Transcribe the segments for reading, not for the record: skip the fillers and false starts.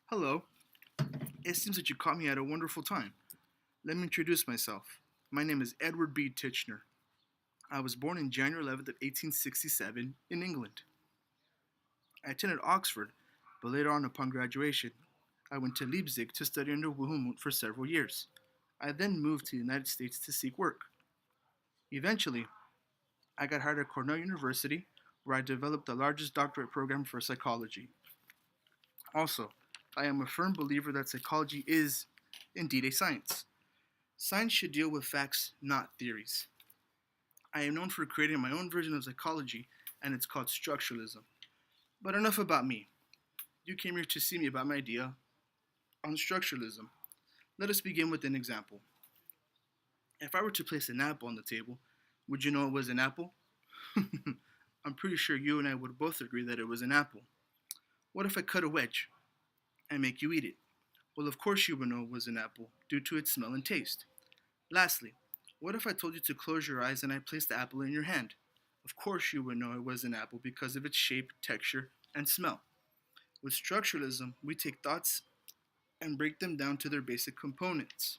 Hello. It seems that you caught me at a wonderful time. Let me introduce myself. My name is Edward B. Titchener. I was born on January 11th of 1867 in England. I attended Oxford, but later on upon graduation, I went to Leipzig to study under Wilhelm Wundt for several years. I then moved to the United States to seek work. Eventually, I got hired at Cornell University, where I developed the largest doctorate program for psychology. Also, I am a firm believer that psychology is indeed a science. Science should deal with facts, not theories. I am known for creating my own version of psychology, and it's called structuralism. But enough about me. You came here to see me about my idea on structuralism. Let us begin with an example. If I were to place an apple on the table, would you know it was an apple? I'm pretty sure you and I would both agree that it was an apple. What if I cut a wedge and make you eat it? Well, of course you would know it was an apple due to its smell and taste. Lastly, what if I told you to close your eyes and I placed the apple in your hand? Of course you would know it was an apple because of its shape, texture, and smell. With structuralism, we take thoughts and break them down to their basic components.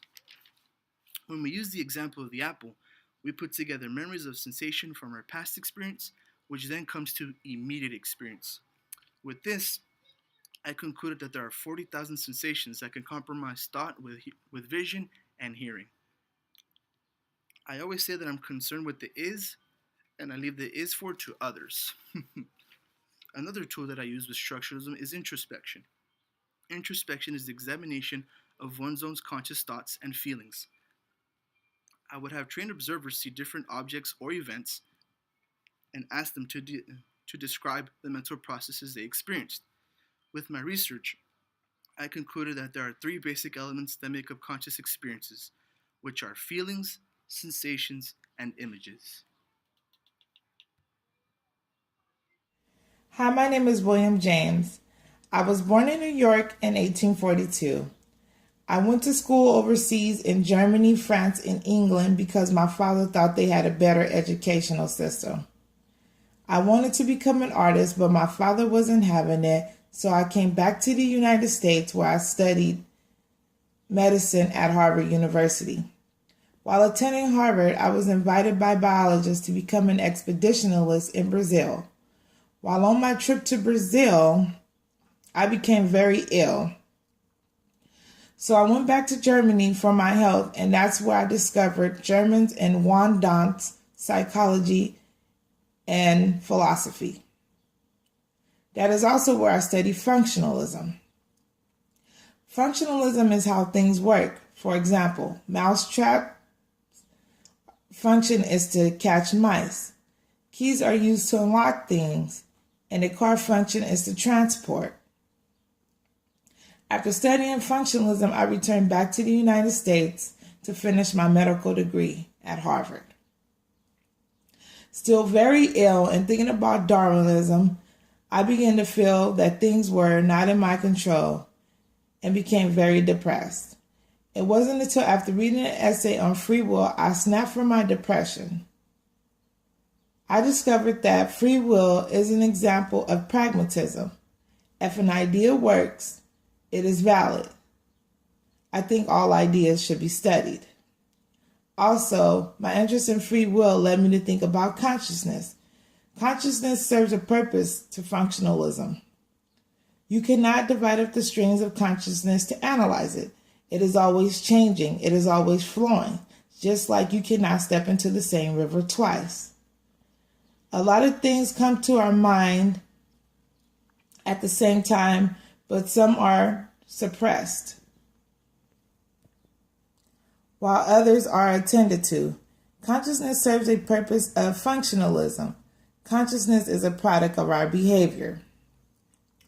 When we use the example of the apple, we put together memories of sensation from our past experience, which then comes to immediate experience. With this, I concluded that there are 40,000 sensations that can compromise thought with vision and hearing. I always say that I'm concerned with the is, and I leave the is for to others. Another tool that I use with structuralism is introspection. Introspection is the examination of one's own conscious thoughts and feelings. I would have trained observers see different objects or events and ask them to describe the mental processes they experienced. With my research, I concluded that there are three basic elements that make up conscious experiences, which are feelings, sensations, and images. Hi, my name is William James. I was born in New York in 1842. I went to school overseas in Germany, France, and England because my father thought they had a better educational system. I wanted to become an artist, but my father wasn't having it, so I came back to the United States where I studied medicine at Harvard University. While attending Harvard, I was invited by biologists to become an expeditionalist in Brazil. While on my trip to Brazil, I became very ill. So I went back to Germany for my health, and that's where I discovered Germans and Wandt's psychology and philosophy. That is also where I study functionalism. Functionalism is how things work. For example, mousetrap function is to catch mice. Keys are used to unlock things, and a car function is to transport. After studying functionalism, I returned back to the United States to finish my medical degree at Harvard. Still very ill and thinking about Darwinism, I began to feel that things were not in my control and became very depressed. It wasn't until after reading an essay on free will I snapped from my depression. I discovered that free will is an example of pragmatism. If an idea works, it is valid. I think all ideas should be studied. Also, my interest in free will led me to think about consciousness. Consciousness serves a purpose to functionalism. You cannot divide up the strings of consciousness to analyze it. It is always changing. It is always flowing, just like you cannot step into the same river twice. A lot of things come to our mind at the same time, but some are suppressed, while others are attended to. Consciousness serves a purpose of functionalism. Consciousness is a product of our behavior.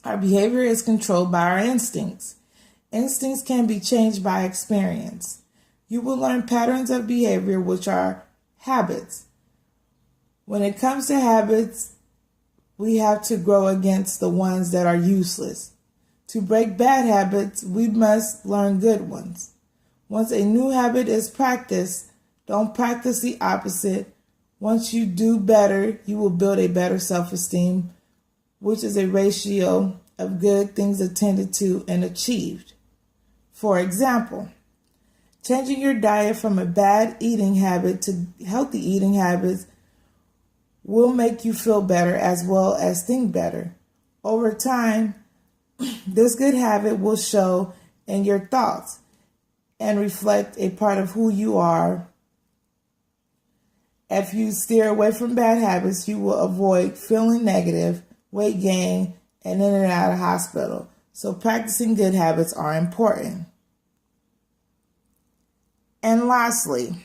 Our behavior is controlled by our instincts. Instincts can be changed by experience. You will learn patterns of behavior, which are habits. When it comes to habits, we have to grow against the ones that are useless. To break bad habits, we must learn good ones. Once a new habit is practiced, don't practice the opposite. Once you do better, you will build a better self-esteem, which is a ratio of good things attended to and achieved. For example, changing your diet from a bad eating habit to healthy eating habits will make you feel better as well as think better. Over time, this good habit will show in your thoughts and reflect a part of who you are. If you steer away from bad habits, you will avoid feeling negative, weight gain, and in and out of hospital. So practicing good habits are important. And lastly,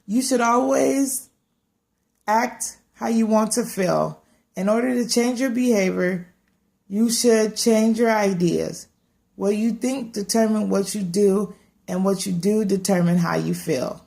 you should always act how you want to feel. In order to change your behavior, you should change your ideas. What you think determines what you do, and what you do determines how you feel.